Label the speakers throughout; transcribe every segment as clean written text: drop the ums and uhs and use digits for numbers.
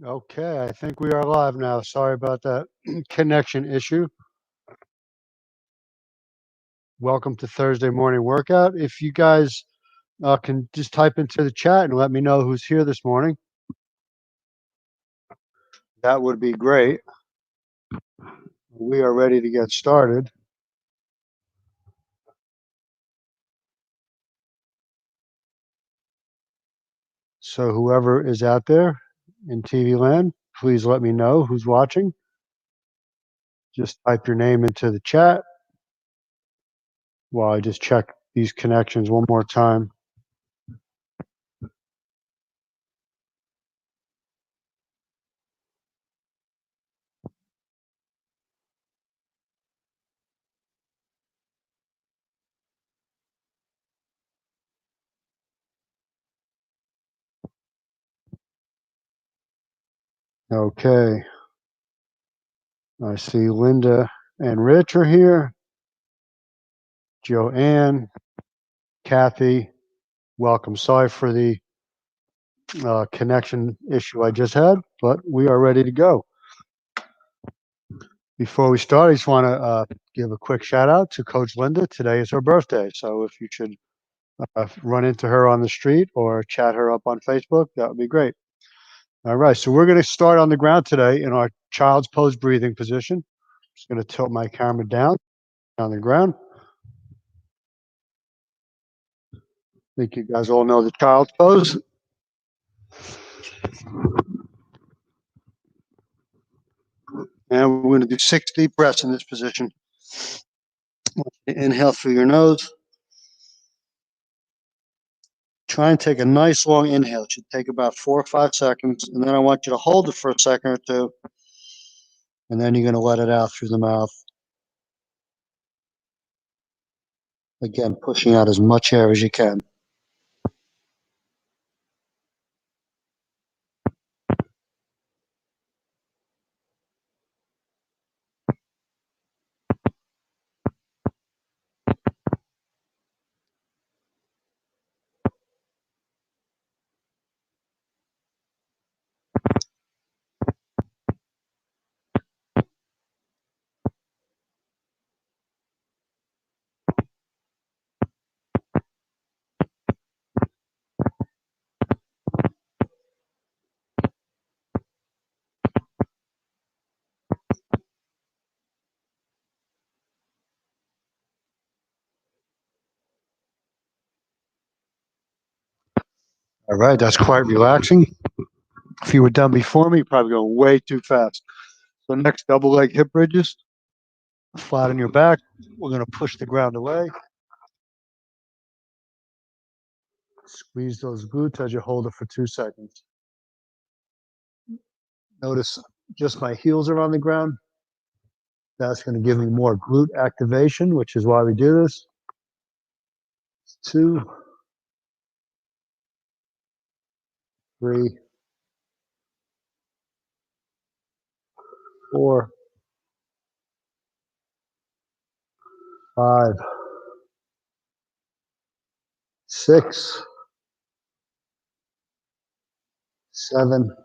Speaker 1: Okay, I think we are live now. Sorry about that connection issue. Welcome to Thursday morning workout. If you guys can just type into the chat and let me know who's here this morning, that would be great. We are ready to get started. So whoever is out there in TV land, please let me know who's watching. Just type your name into the chat while I just check these connections one more time. Okay. I see Linda and Rich are here. Joanne, Kathy, welcome. Sorry for the connection issue I just had, but we are ready to go. Before we start, I just want to give a quick shout out to Coach Linda. Today is her birthday, so if you should run into her on the street or chat her up on Facebook, that would be great. All right, so we're going to start on the ground today in our child's pose breathing position. Just going to tilt my camera down on the ground. I think you guys all know the child's pose. And we're going to do 6 deep breaths in this position. Inhale through your nose. Try and take a nice long inhale. It should take about 4 or 5 seconds. And then I want you to hold it for a second or two. And then you're going to let it out through the mouth. Again, pushing out as much air as you can. All right, that's quite relaxing. If you were done before me, you're probably going way too fast. So next, double leg hip bridges. Flat on your back. We're going to push the ground away. Squeeze those glutes as you hold it for 2 seconds. Notice just my heels are on the ground. That's going to give me more glute activation, which is why we do this. 2, 3, 4, 5, 6, 7,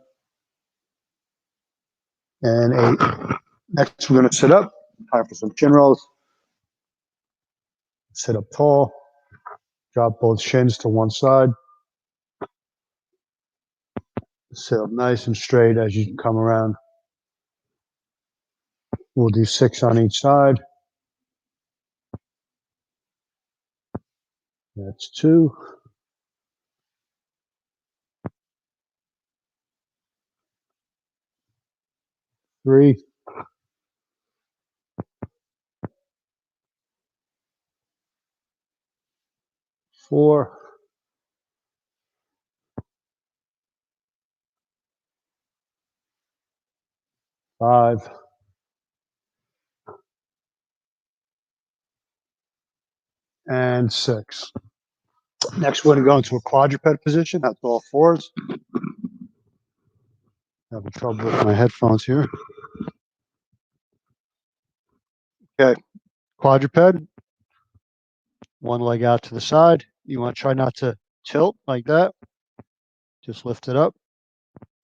Speaker 1: and 8. Next, we're going to sit up. Time for some chin rolls. Sit up tall. Drop both shins to one side. Sit up nice and straight as you come around. We'll do 6 on each side. That's 2. 3. 4. 5. And 6. Next, we're going to go into a quadruped position. That's all fours. Having trouble with my headphones here. Okay, quadruped. One leg out to the side. You want to try not to tilt like that. Just lift it up.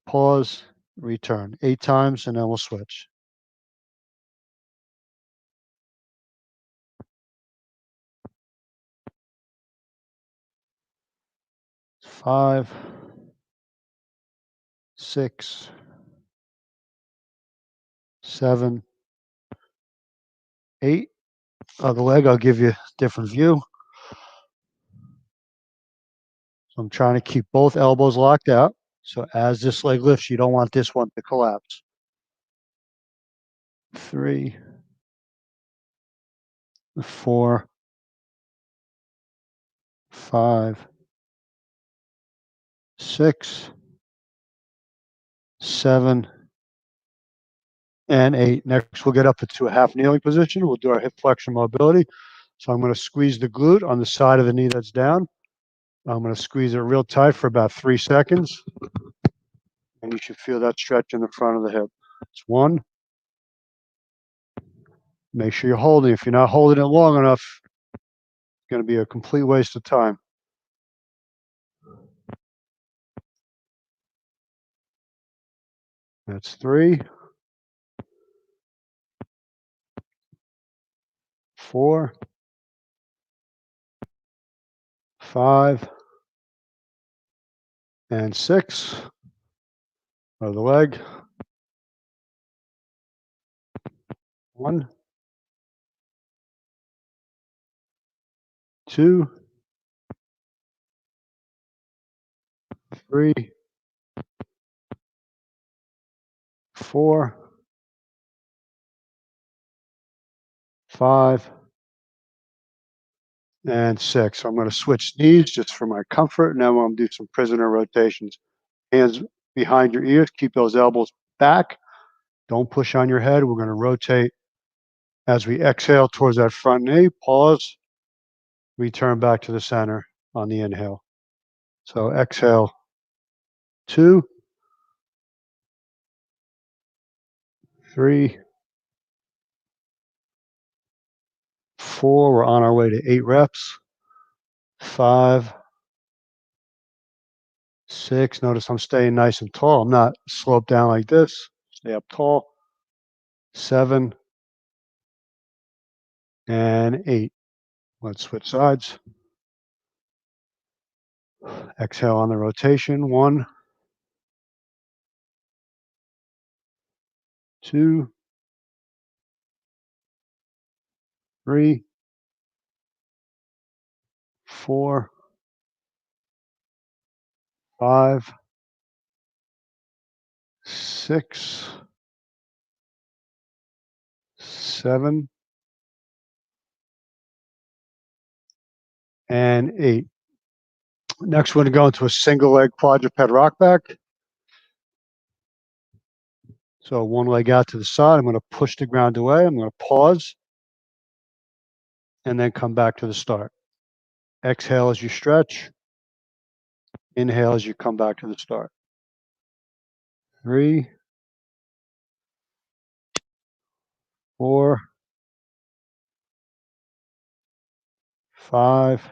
Speaker 1: Pause return 8 times, and then we'll switch. 5, 6, 7, 8. Other leg, I'll give you a different view. So I'm trying to keep both elbows locked out. So as this leg lifts, you don't want this one to collapse. 3, 4, 5, 6, 7, and 8. Next, we'll get up into a half kneeling position. We'll do our hip flexion mobility. So I'm going to squeeze the glute on the side of the knee that's down. I'm going to squeeze it real tight for about 3 seconds. And you should feel that stretch in the front of the hip. It's 1. Make sure you're holding. If you're not holding it long enough, it's going to be a complete waste of time. That's 3, 4, 5, and 6. Other leg. 1, 2, 3, 4, 5, and 6. So I'm going to switch knees just for my comfort. Now I'm going to do some prisoner rotations. Hands behind your ears. Keep those elbows back. Don't push on your head. We're going to rotate as we exhale towards that front knee. Pause. Return back to the center on the inhale. So exhale 2, 3, 4. We're on our way to 8 reps. 5, 6. Notice I'm staying nice and tall. I'm not sloped down like this. Stay up tall. 7, and 8. Let's switch sides. Exhale on the rotation. 1, 2, 3, 4, 5, 6, 7, and 8. Next, we're going to go into a single leg quadruped rock back. So one leg out to the side. I'm going to push the ground away. I'm going to pause and then come back to the start. Exhale as you stretch. Inhale as you come back to the start. 3, 4, 5,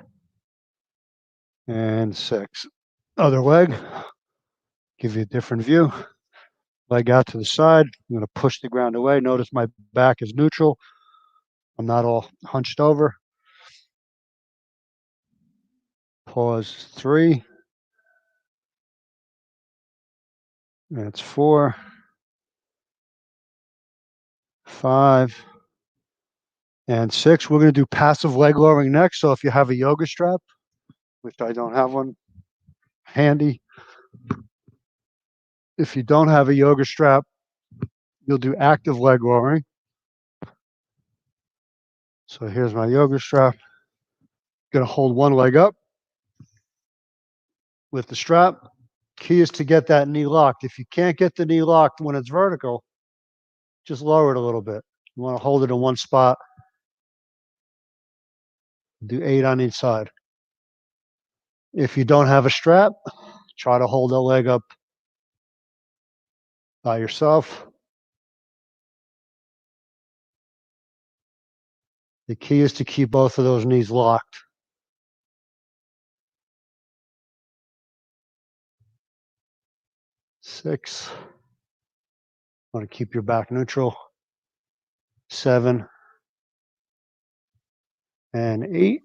Speaker 1: and 6. Other leg. Give you a different view. Leg out to the side. I'm going to push the ground away. Notice my back is neutral. I'm not all hunched over. Pause. 3. That's 4, 5, and 6. We're going to do passive leg lowering next. So if you have a yoga strap, which I don't have one handy, if you don't have a yoga strap, you'll do active leg lowering. So here's my yoga strap. Going to hold one leg up with the strap. Key is to get that knee locked. If you can't get the knee locked when it's vertical, just lower it a little bit. You want to hold it in one spot. Do 8 on each side. If you don't have a strap, try to hold that leg up by yourself. The key is to keep both of those knees locked. 6, Want to keep your back neutral. 7 and 8.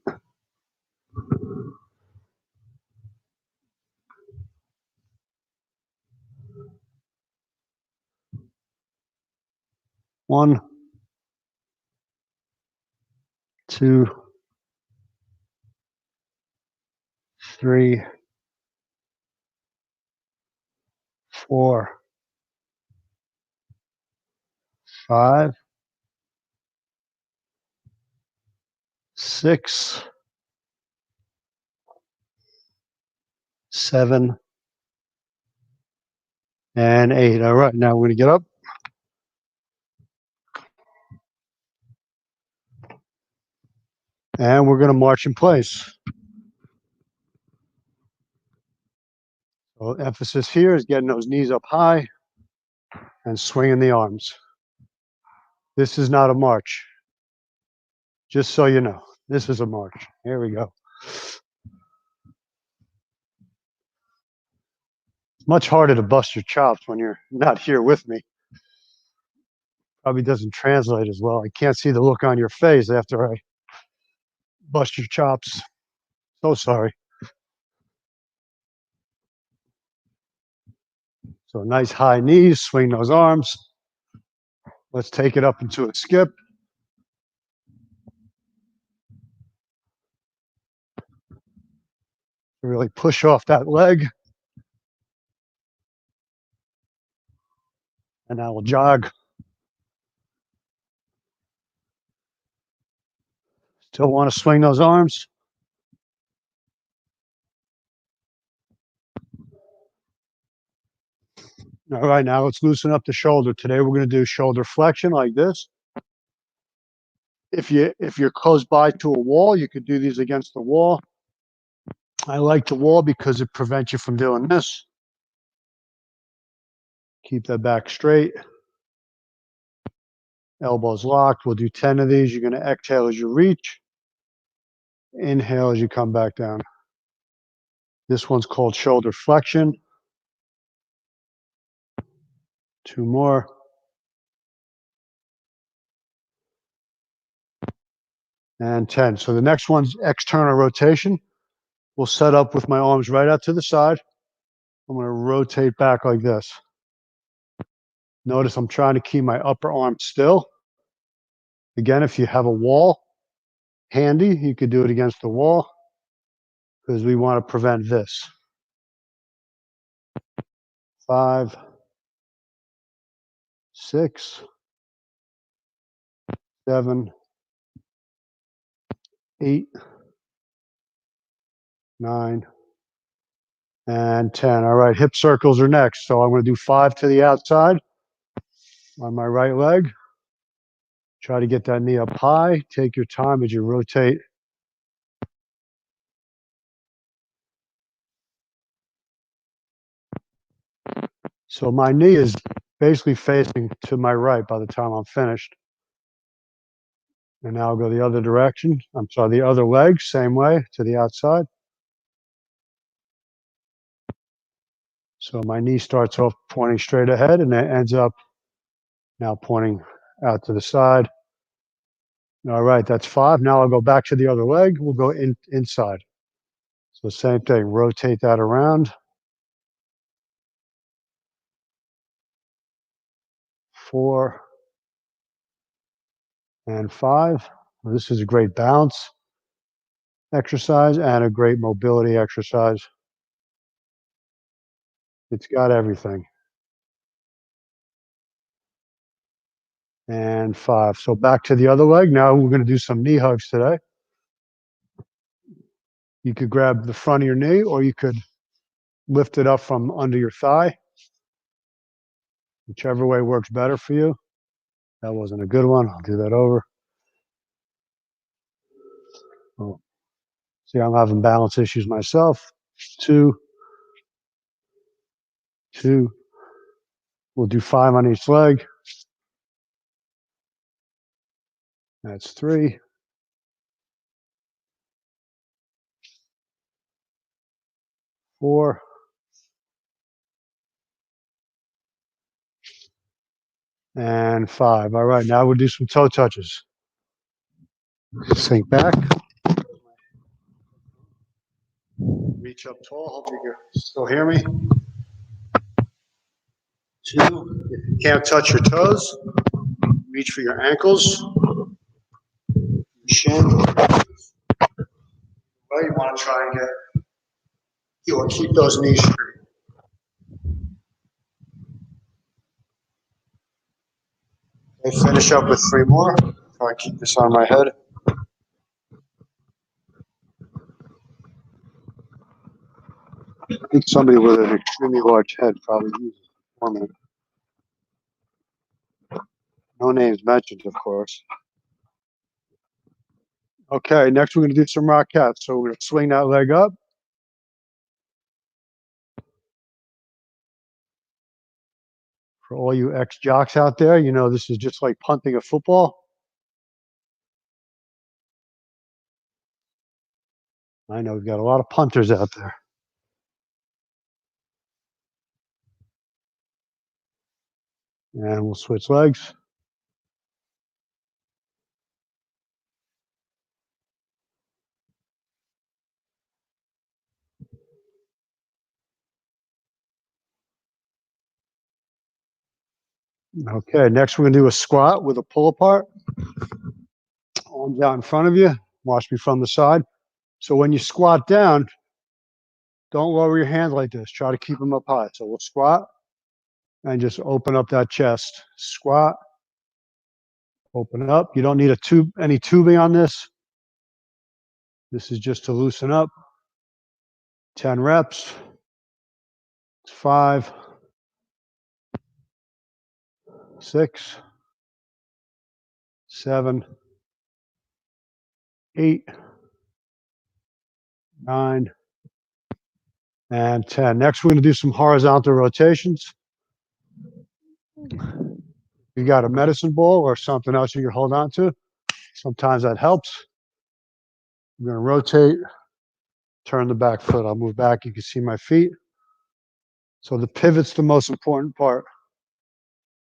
Speaker 1: One, 2, 3, 4, 5, 6, 7, and 8. All right, now we're going to get up. And we're going to march in place. So emphasis here is getting those knees up high and swinging the arms. This is not a march. Just so you know, this is a march. Here we go. It's much harder to bust your chops when you're not here with me. Probably doesn't translate as well. I can't see the look on your face after I bust your chops. So sorry. So nice high knees, swing those arms. Let's take it up into a skip. Really push off that leg. And now we'll jog. Still want to swing those arms. All right, now let's loosen up the shoulder. Today we're going to do shoulder flexion like this. If you're close by to a wall, you could do these against the wall. I like the wall because it prevents you from doing this. Keep that back straight. Elbows locked. We'll do 10 of these. You're going to exhale as you reach. Inhale as you come back down. This one's called shoulder flexion. 2 more. And 10. So the next one's external rotation. We'll set up with my arms right out to the side. I'm going to rotate back like this. Notice I'm trying to keep my upper arm still. Again, if you have a wall handy, you could do it against the wall because we want to prevent this. 5, 6, 7, 8, 9, and 10. All right, hip circles are next. So I'm going to do 5 to the outside on my right leg. Try to get that knee up high. Take your time as you rotate. So my knee is basically facing to my right by the time I'm finished. And now I'll go the other direction. I'm sorry, the other leg, same way to the outside. So my knee starts off pointing straight ahead and it ends up now pointing out to the side. All right, that's 5. Now I'll go back to the other leg. We'll go inside. So same thing, rotate that around. 4 and 5. This is a great balance exercise and a great mobility exercise. It's got everything. And 5. So back to the other leg. Now we're going to do some knee hugs today. You could grab the front of your knee or you could lift it up from under your thigh. Whichever way works better for you. That wasn't a good one. I'll do that over. Oh, see, I'm having balance issues myself. 2, 2. We'll do 5 on each leg. That's 3. 4. and 5. All right, now we'll do some toe touches. Sink back. Reach up tall. Hope you can still hear me. 2. If you can't touch your toes, reach for your ankles, shin. Well, you want to try and keep those knees straight. Okay, finish up with 3 more. Try and keep this on my head. I think somebody with an extremely large head probably uses it for me. No names mentioned, of course. Okay, next we're going to do some Rockettes. So we're going to swing that leg up. For all you ex-jocks out there, you know this is just like punting a football. I know we've got a lot of punters out there. And we'll switch legs. Okay, next we're going to do a squat with a pull apart. Arms out in front of you. Watch me from the side. So when you squat down, don't lower your hands like this. Try to keep them up high. So we'll squat and just open up that chest. Squat, open up. You don't need any tubing on this. This is just to loosen up. 10 reps. 5, 6, 7, 8, 9, and 10. Next, we're going to do some horizontal rotations. You got a medicine ball or something else you can hold on to. Sometimes that helps. I'm going to rotate, turn the back foot. I'll move back. You can see my feet. So the pivot's the most important part.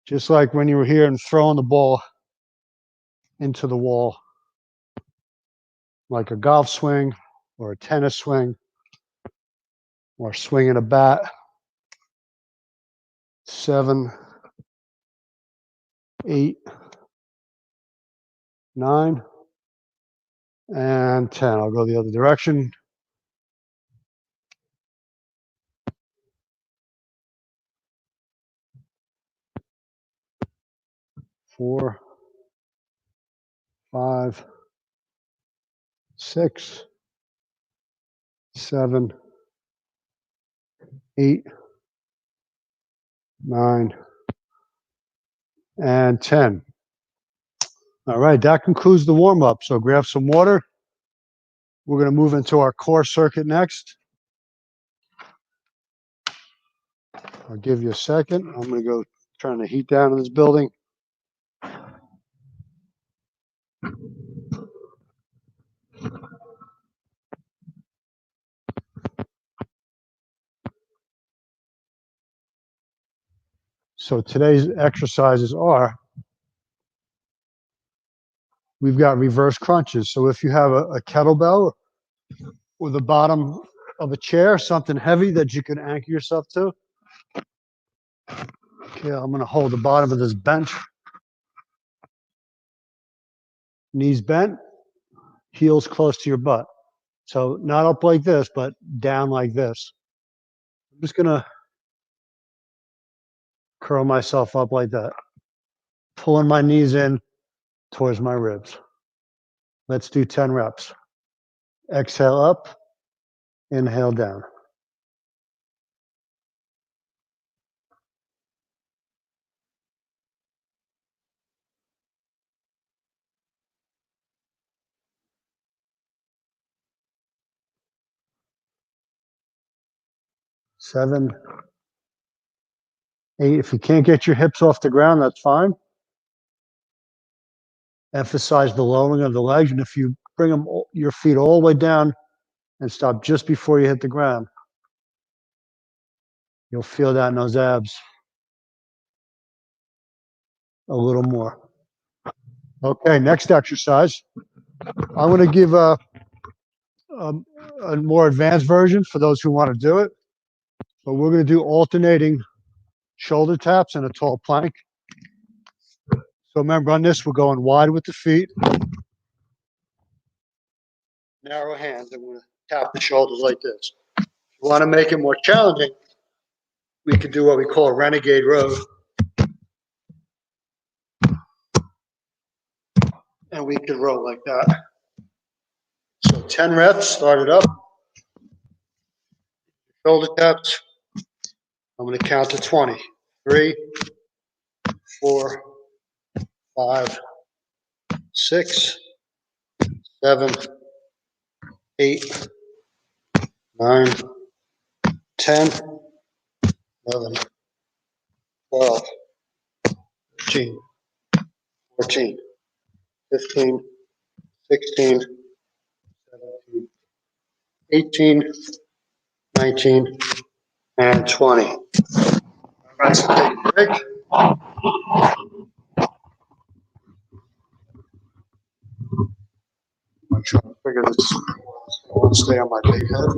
Speaker 1: Just like when you were here and throwing the ball into the wall, like a golf swing or a tennis swing or swinging a bat. 7, 8, 9, and 10. I'll go the other direction. 4, 5, 6, 7, 8, 9, and 10. All right, that concludes the warm-up. So grab some water. We're going to move into our core circuit next. I'll give you a second. I'm going to go turn the heat down in this building. So today's exercises are, we've got reverse crunches. So if you have a kettlebell or the bottom of a chair, something heavy that you can anchor yourself to. Okay, I'm going to hold the bottom of this bench. Knees bent, heels close to your butt. So not up like this, but down like this. I'm just going to curl myself up like that, pulling my knees in towards my ribs. Let's do 10 reps. Exhale up, inhale down. Seven, 8. If you can't get your hips off the ground, that's fine. Emphasize the lowering of the legs, and if you bring your feet all the way down and stop just before you hit the ground, you'll feel that in those abs. a little more. Okay, next exercise. I'm going to give a more advanced version for those who want to do it. But we're going to do alternating shoulder taps and a tall plank. So remember, on this, we're going wide with the feet, narrow hands, and we're going to tap the shoulders like this. If you want to make it more challenging, we could do what we call a renegade row. And we could row like that. So 10 reps, start it up. Shoulder taps. I'm going to count to 20. 3, 4, 5, 6, 7, 8, 9, 10, 11, 12, 13, 14, 15, 16, 17, 18, 19, and 20. All right, so take a break. I'm trying to figure this out. I want to stay on my big head.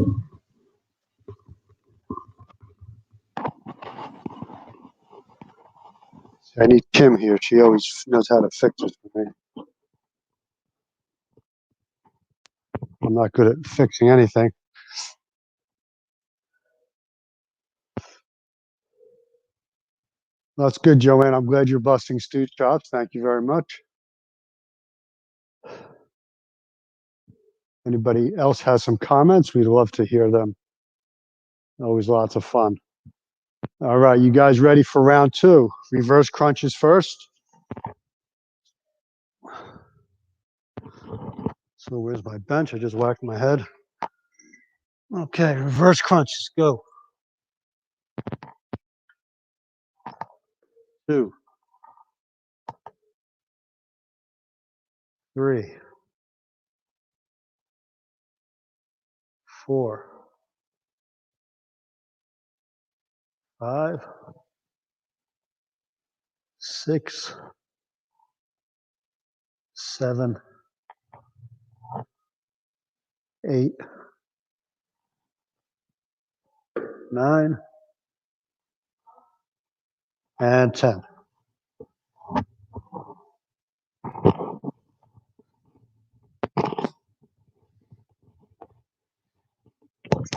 Speaker 1: I need Kim here. She always knows how to fix it for me. I'm not good at fixing anything. That's good, Joanne. I'm glad you're busting Stu's chops. Thank you very much. Anybody else has some comments? We'd love to hear them. Always lots of fun. All right, you guys ready for round 2? Reverse crunches first. So where's my bench? I just whacked my head. Okay, reverse crunches, go. 2, 3, 4, 5, 6, 7, 8, 9, and 10.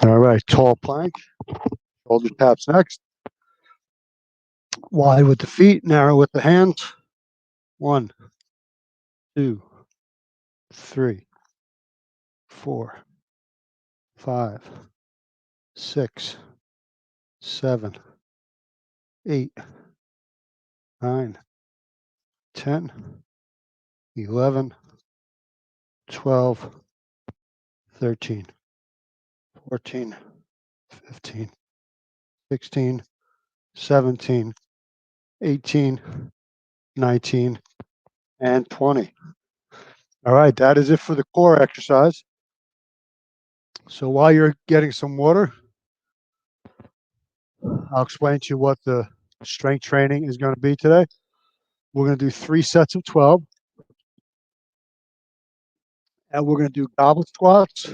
Speaker 1: All right, tall plank. Shoulder taps next. Wide with the feet, narrow with the hands. 1, 2, 3, 4, 5, 6, 7, 8, 9, 10, 11, 12, 13, 14, 15, 16, 17, 18, 19, and 20. All right, that is it for the core exercise. So while you're getting some water, I'll explain to you what the strength training is going to be today. We're going to do 3 sets of 12. And we're going to do goblet squats.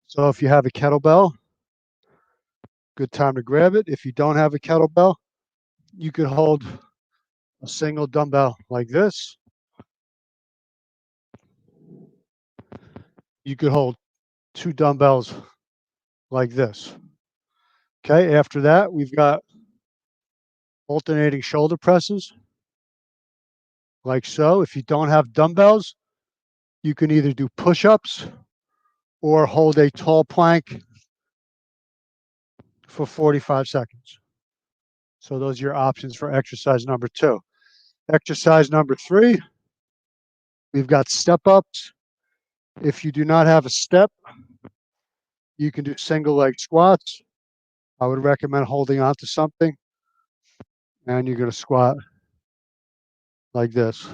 Speaker 1: So if you have a kettlebell, good time to grab it. If you don't have a kettlebell, you could hold a single dumbbell like this. You could hold 2 dumbbells like this. Okay, after that, we've got alternating shoulder presses, like so. If you don't have dumbbells, you can either do push-ups or hold a tall plank for 45 seconds. So those are your options for exercise number 2. Exercise number 3, we've got step-ups. If you do not have a step, you can do single leg squats. I would recommend holding on to something, and you're going to squat like this.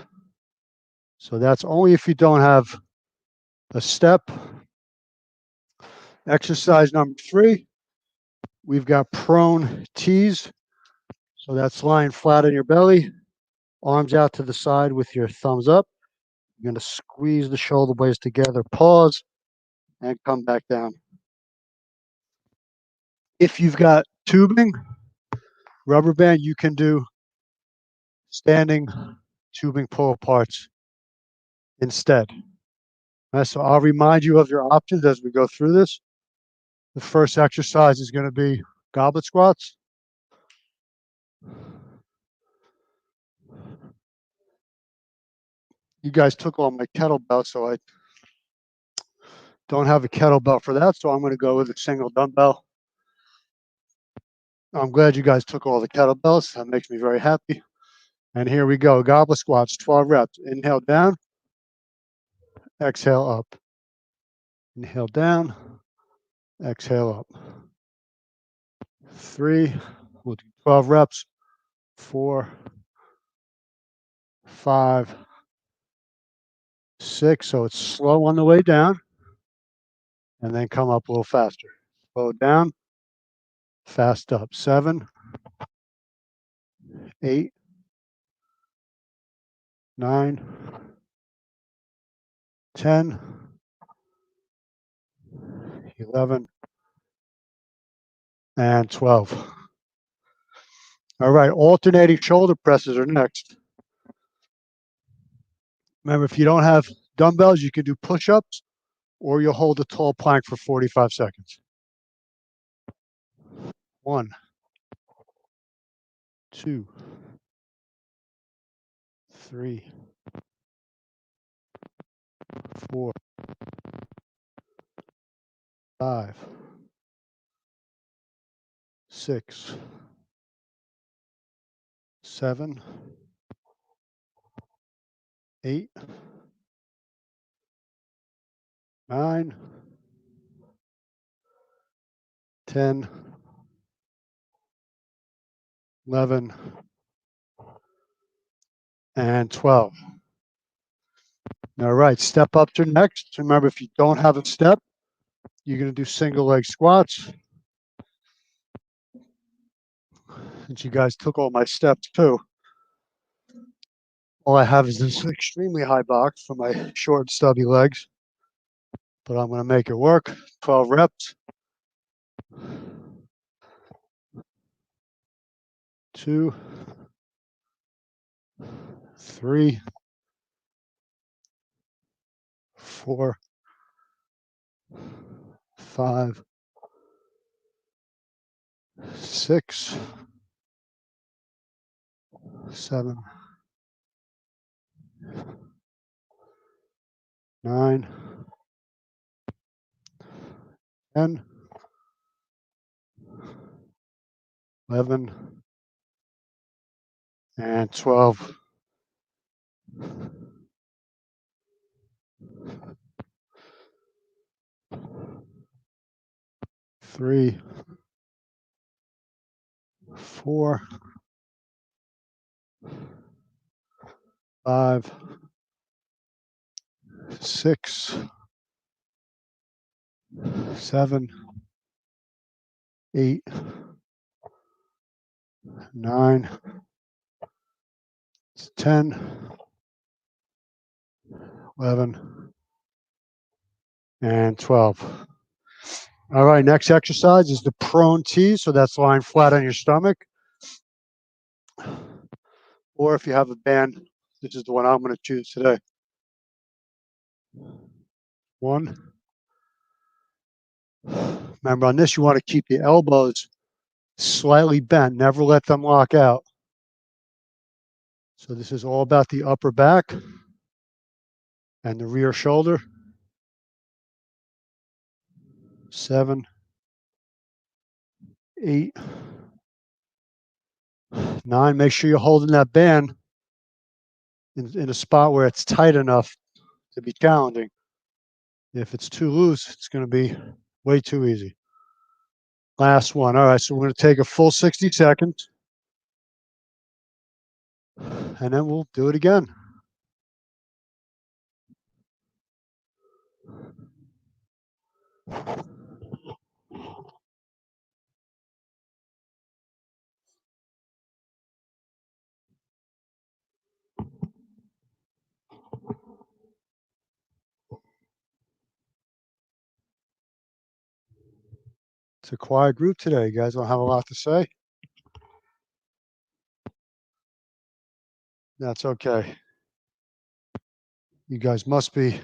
Speaker 1: So that's only if you don't have a step. Exercise number 3, we've got prone tees. So that's lying flat on your belly. Arms out to the side with your thumbs up. You're going to squeeze the shoulder blades together, pause, and come back down. If you've got tubing, rubber band, you can do standing tubing pull aparts instead. So I'll remind you of your options as we go through this. The first exercise is going to be goblet squats. You guys took all my kettlebells, so I don't have a kettlebell for that, so I'm going to go with a single dumbbell. I'm glad you guys took all the kettlebells. That makes me very happy. And here we go. Goblet squats, 12 reps. Inhale down, exhale up. Inhale down, exhale up. 3, we'll do 12 reps. 4, 5, 6. So it's slow on the way down, and then come up a little faster. Slow down, fast up. 7, 8, 9, 10, 11, and 12. All right, alternating shoulder presses are next. Remember, if you don't have dumbbells, you can do push-ups, or you'll hold a tall plank for 45 seconds. 1, 2, 3, 4, 5, 6, 7, 8, 9, 10, 11, and 12. All right, step up to next. Remember, if you don't have a step, you're going to do single leg squats. Since you guys took all my steps too, all I have is this extremely high box for my short, stubby legs, but I'm going to make it work. 12 reps. 2, 3, 4, 5, 6, 7, 9, 10, 11, and 12. 3, 4, 5, 6, 7, 8, 9, 10, 11, and 12. All right, next exercise is the prone T. So that's lying flat on your stomach. Or if you have a band, this is the one I'm going to choose today. 1. Remember, on this, you want to keep the elbows slightly bent. Never let them lock out. So this is all about the upper back and the rear shoulder. 7, 8, 9. Make sure you're holding that band in a spot where it's tight enough to be challenging. If it's too loose, it's going to be way too easy. Last one. All right, so we're going to take a full 60 seconds, and then we'll do it again. It's a quiet group today. You guys don't have a lot to say? That's okay. You guys must be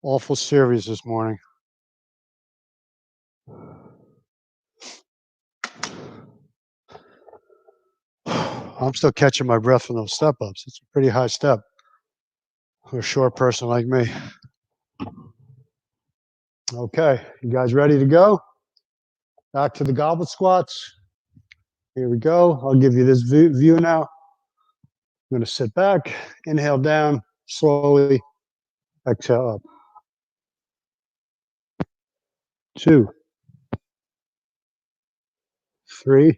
Speaker 1: awful serious this morning. I'm still catching my breath from those step-ups. It's a pretty high step for a short person like me. Okay, you guys ready to go? Back to the goblet squats. Here we go. I'll give you this view now. I'm going to sit back, inhale down, slowly exhale up. 2, 3,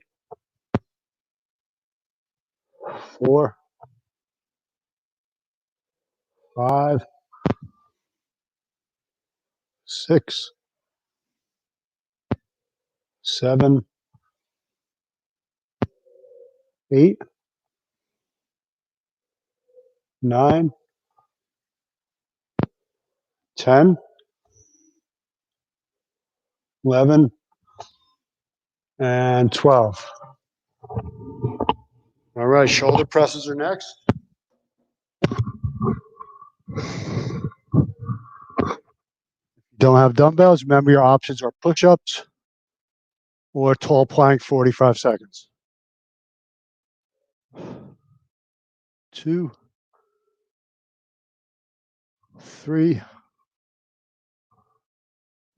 Speaker 1: 4, 5, 6, 7, 8, 9, 10, 11, and 12. All right, shoulder presses are next. Don't have dumbbells, remember your options are push-ups or tall plank 45 seconds. 2, 3,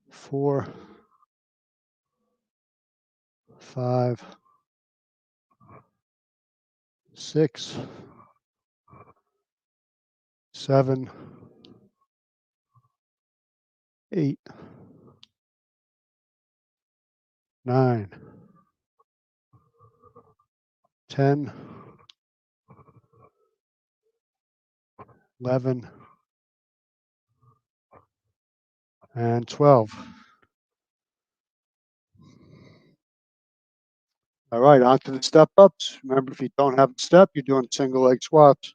Speaker 1: 4, 5, 6, 7, 8, 9, 10, 11, and 12. All right, on to the step ups. Remember, if you don't have a step, you're doing single leg squats.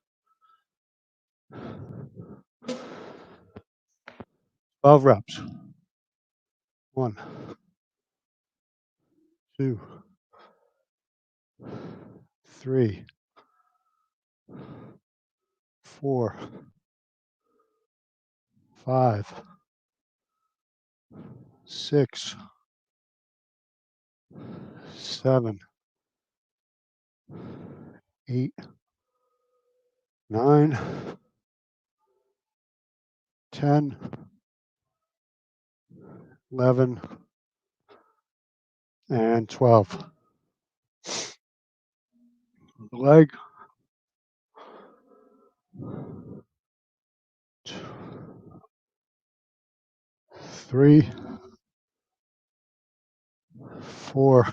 Speaker 1: 12 reps. 1, 2, 3, 4, 5, 6, 7, 8, 9, 10, 11, and 12. The leg. 3, 4,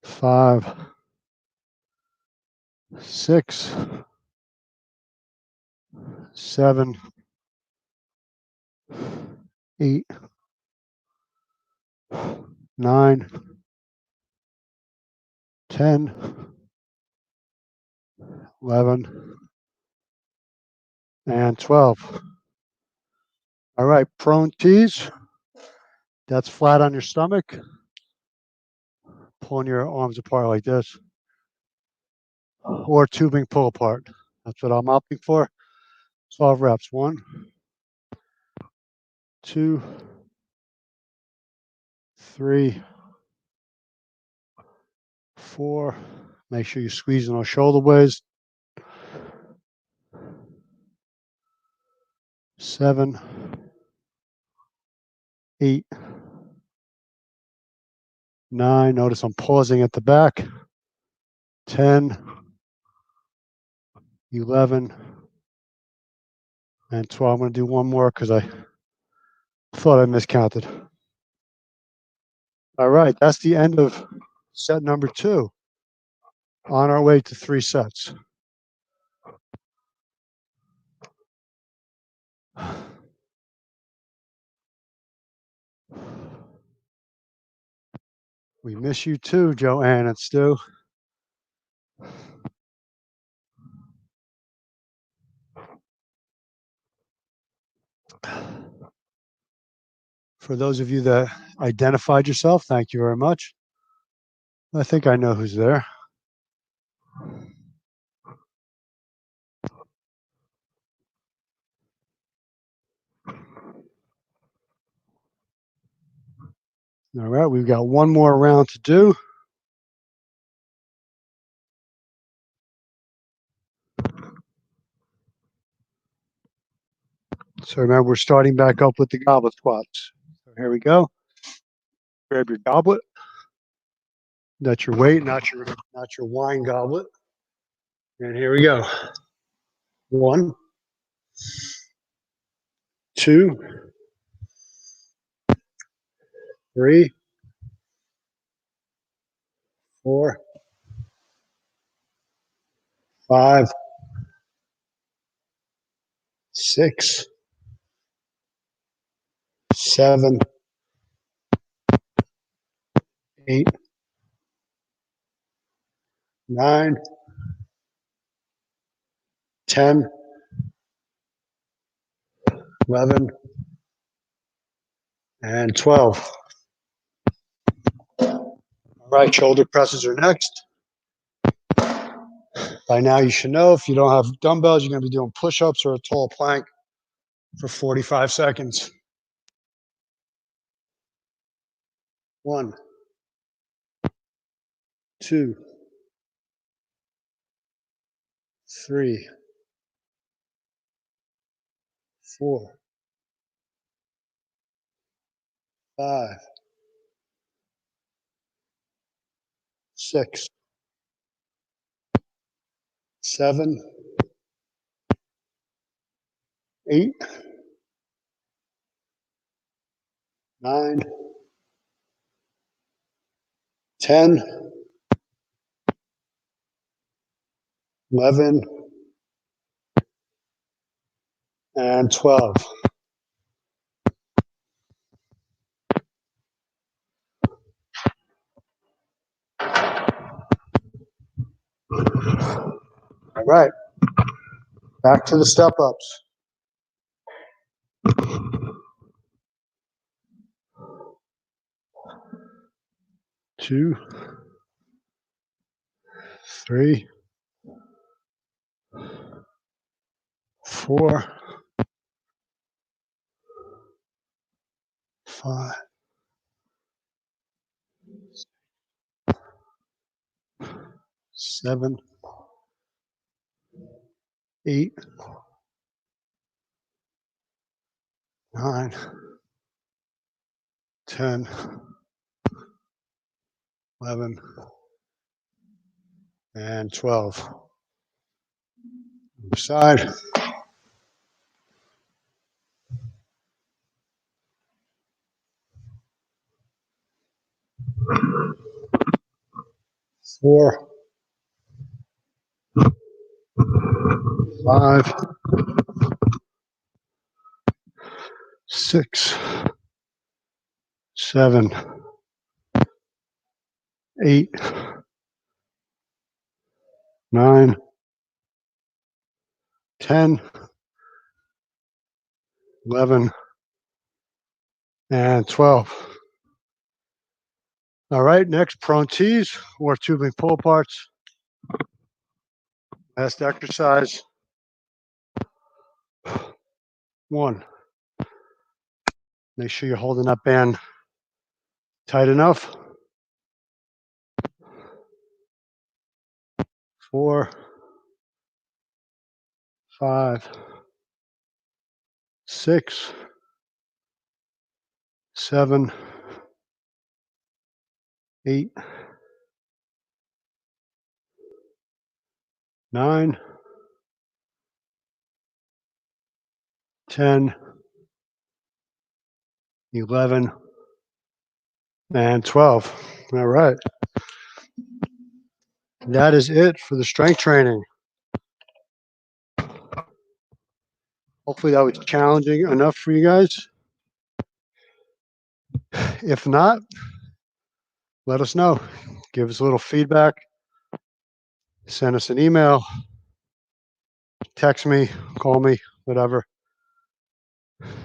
Speaker 1: 5, 6, 7, 8, 9, 10, 11, and 12. All right, prone tees. That's flat on your stomach. Pulling your arms apart like this. Or tubing pull apart. That's what I'm opting for. 12 reps. 1, 2, 3, 4. Make sure you're squeezing those shoulder blades. 7, 8, 9. Notice I'm pausing at the back. 10, 11, and 12. I'm going to do one more because I thought I miscounted. All right, that's the end of set number 2. On our way to 3 sets. We miss you too, Joanne and Stu. For those of you that identified yourself, thank you very much. I think I know who's there. All right, we've got one more round to do. So remember, we're starting back up with the goblet squats. So here we go. Grab your goblet. That's your weight, not your wine goblet. And here we go. 1, 2, 3, 4, 5, 6, 7, 8, 9, 10, 11, and 12. All right, shoulder presses are next. By now, you should know if you don't have dumbbells, you're going to be doing push-ups or a tall plank for 45 seconds. 1, 2, 3, 4, 5, 6, 7, 8, 9, 10, 11, and 12. All right, back to the step ups. 2, 3, 4, 5, 7, 8, 9, 10, 11, and 12. Other side. 4, 5, 6, 7, 8, 9, 10, 11, and 12. All right, next, prone tees or tubing pull aparts. Last exercise. 1. Make sure you're holding that band tight enough. 4, 5, 6, 7, 8, 9, 10, 11, and 12. All right. That is it for the strength training. Hopefully that was challenging enough for you guys. If not, let us know. Give us a little feedback. Send us an email. Text me, call me, whatever.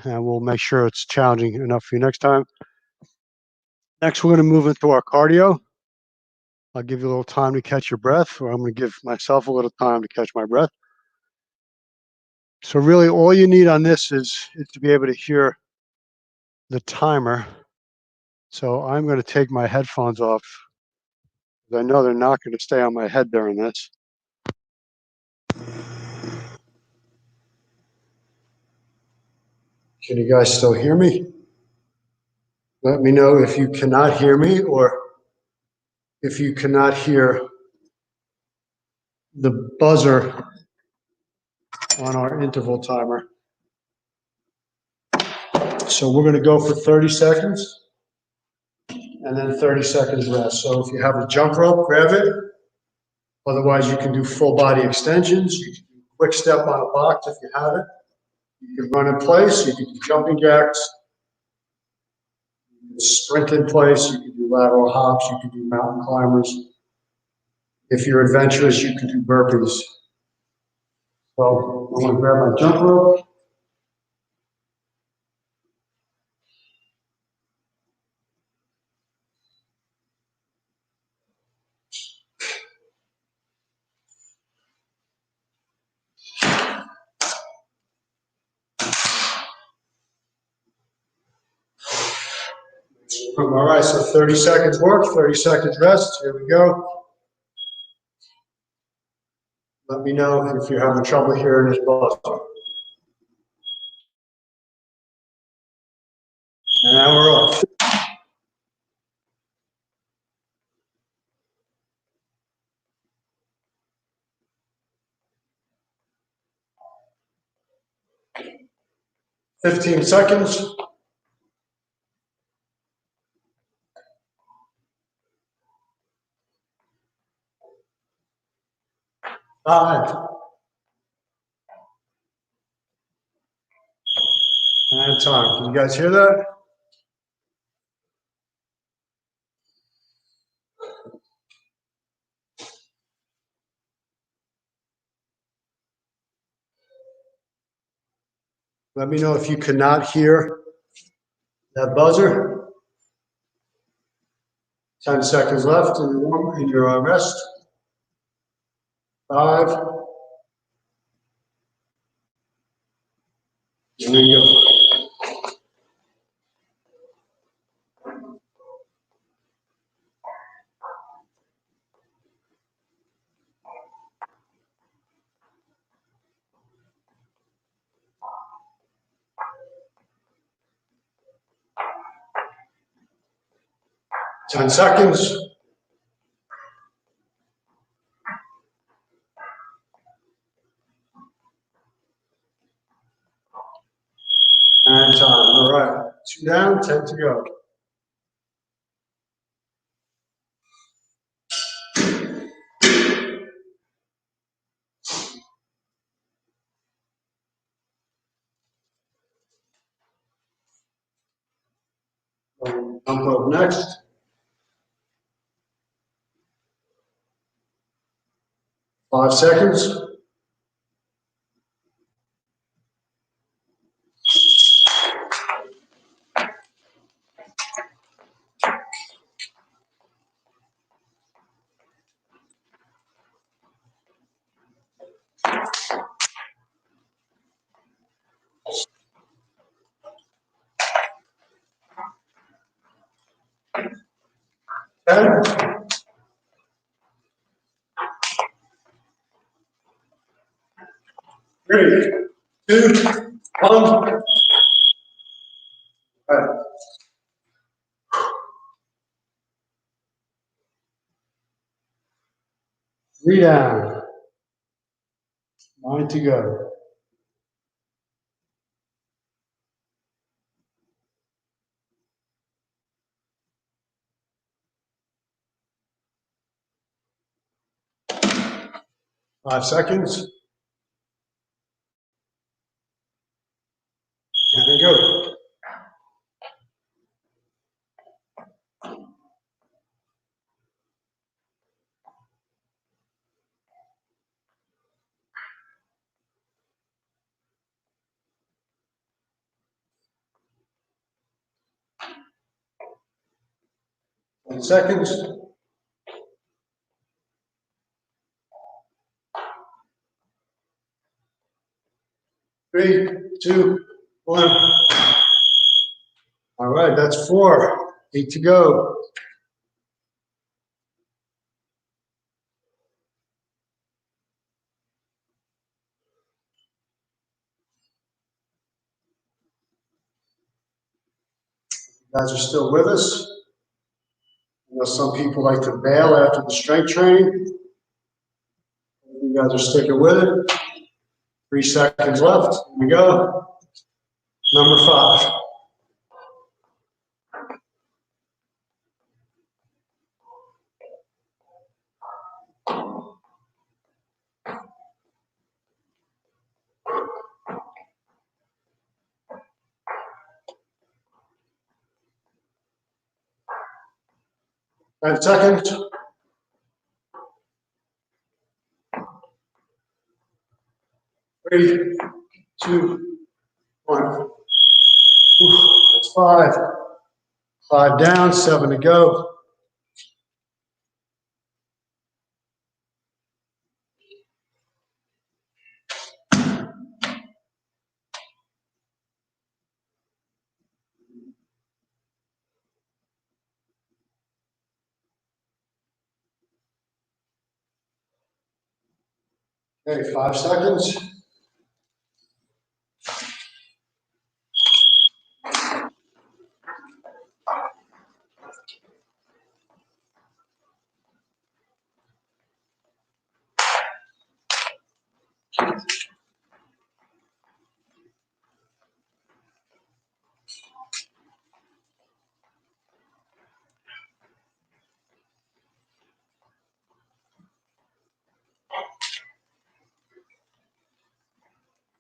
Speaker 1: and we'll make sure it's challenging enough for you next time. Next, we're going to move into our cardio. I'll give you a little time to catch your breath, or I'm going to give myself a little time to catch my breath. So really all you need on this is to be able to hear the timer. So I'm going to take my headphones off, because I know they're not going to stay on my head during this. Can you guys still hear me? Let me know if you cannot hear me, or if you cannot hear the buzzer on our interval timer. So we're going to go for 30 seconds and then 30 seconds rest. So if you have a jump rope, grab it. Otherwise, you can do full body extensions. You can do quick step on a box if you have it. You can run in place. You can do jumping jacks. You can sprint in place. You can do lateral hops. You can do mountain climbers. If you're adventurous, you can do burpees. So I'm going to grab my jump rope. All right, so 30 seconds work, 30 seconds rest. Here we go. Let me know if you're having trouble hearing this buzzer. And now we're off. "15 seconds. Five. And time. Can you guys hear that? Let me know if you cannot hear that buzzer. 10 seconds left in your rest. 5. And then go. 10 seconds. And time. All right. 2 down, 10 to go. Jump up next. 5 seconds. Ten. 3, 2, 1. All right. 3 down. 9 to go. Five seconds. And go. 10 seconds. 3, 2, 1. All right, that's 4. 8 to go. You guys are still with us. I know some people like to bail after the strength training. You guys are sticking with it. 3 seconds left. Here we go. Number 5. Ten seconds. 3, 2, 1. Oof, that's 5. 5 down, 7 to go. Okay, 5 seconds.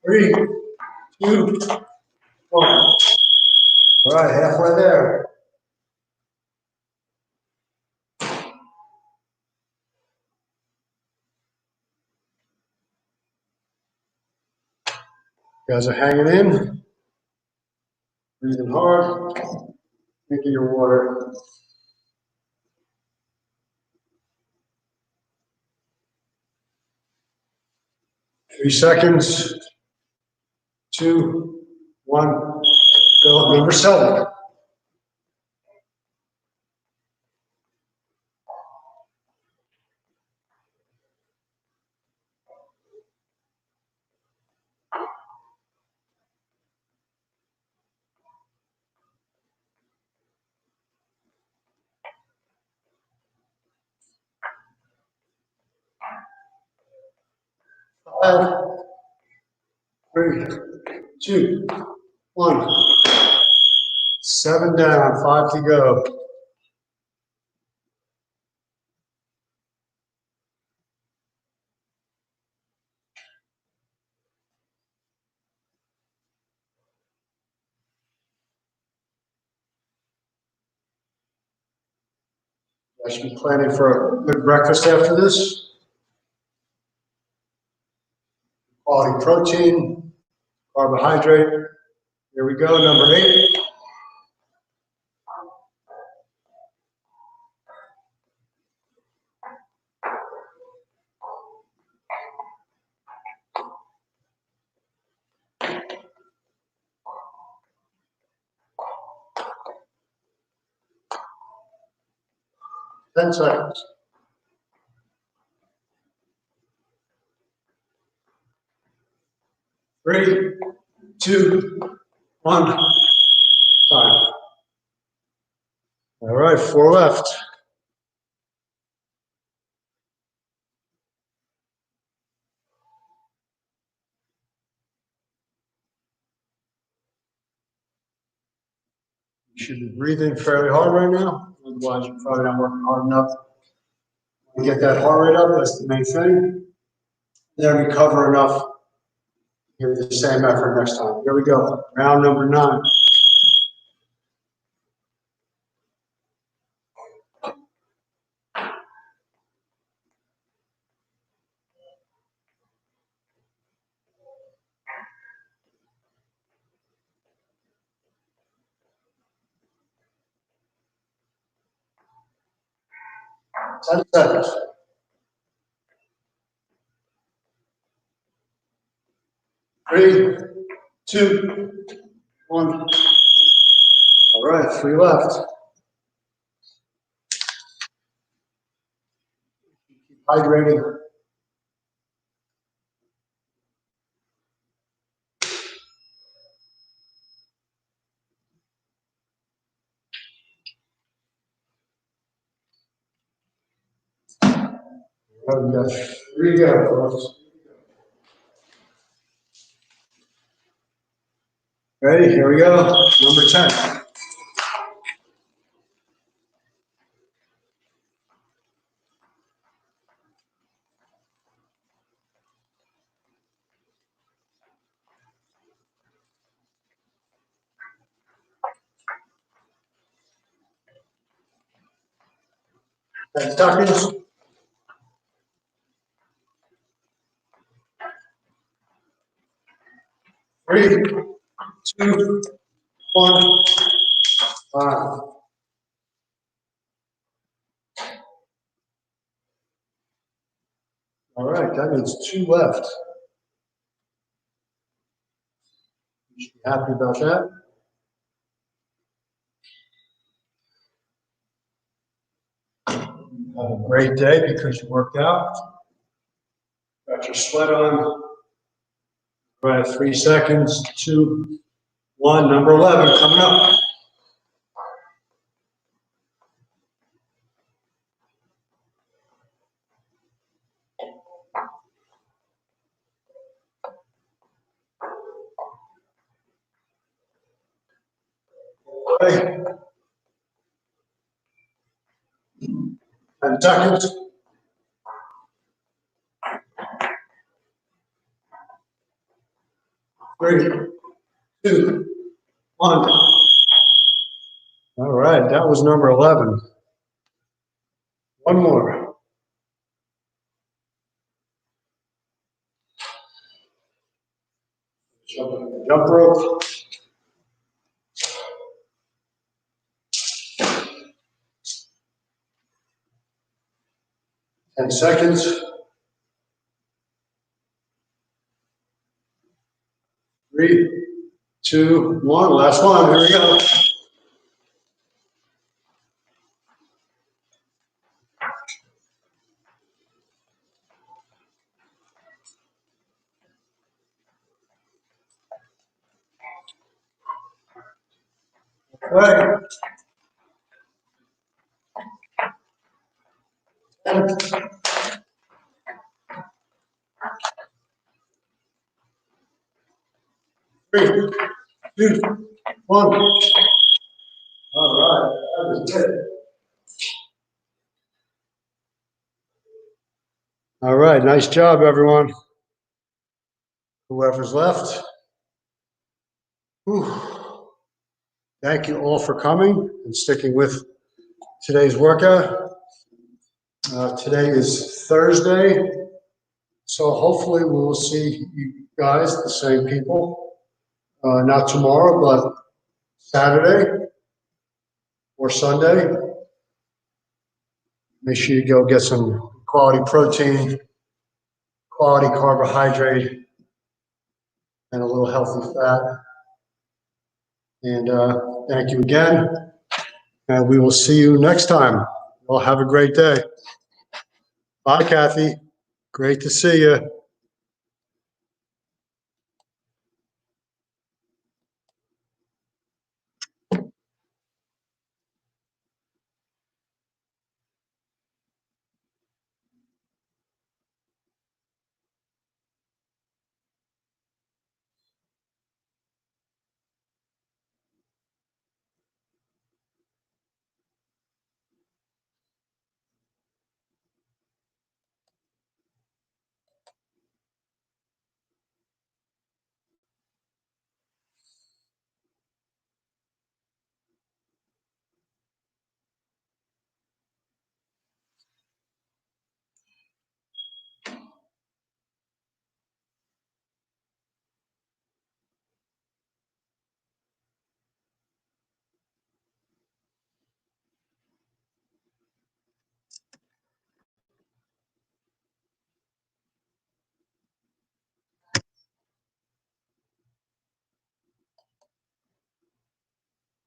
Speaker 1: Three, 2, 1. All right, halfway there. You guys are hanging in, breathing hard, drinking your water. Three seconds. 2, 1. Go. Number 7. Five, 3, 2, 1. 7 down, 5 to go. I should be planning for a good breakfast after this. Quality protein, carbohydrate. Here we go, number 8. Ten seconds. 3, 2, 1. Time. All right, 4 left. You should be breathing fairly hard right now. Otherwise, you're probably not working hard enough to get that heart rate up. That's the main thing. Then recover enough to give the same effort next time. Here we go. Round number 9. 10 seconds. 3, 2, 1. All right, 3 left. Keep hydrating. We got 3 to go, folks. Ready? Here we go. Number 10. And seconds. 3, 2, 1. 5. All right, that means 2 left. You should be happy about that. Have a great day because you worked out. Got your sweat on. All right, 3 seconds, 2, 1. Number 11 coming up. Okay. 10 seconds. 3, 2, 1. All right, that was number 11. One more. Jump rope. 10 seconds. 3, 2, 1. Last one. Here we go. Right. 10. 3, 2, 1. All right, that was good. All right, nice job, everyone. Whoever's left. Whew. Thank you all for coming and sticking with today's workout. Today is Thursday, so hopefully we will see you guys, the same people, not tomorrow, but Saturday or Sunday. Make sure you go get some quality protein, quality carbohydrate, and a little healthy fat. And thank you again. And we will see you next time. Well, have a great day. Bye, Kathy. Great to see you.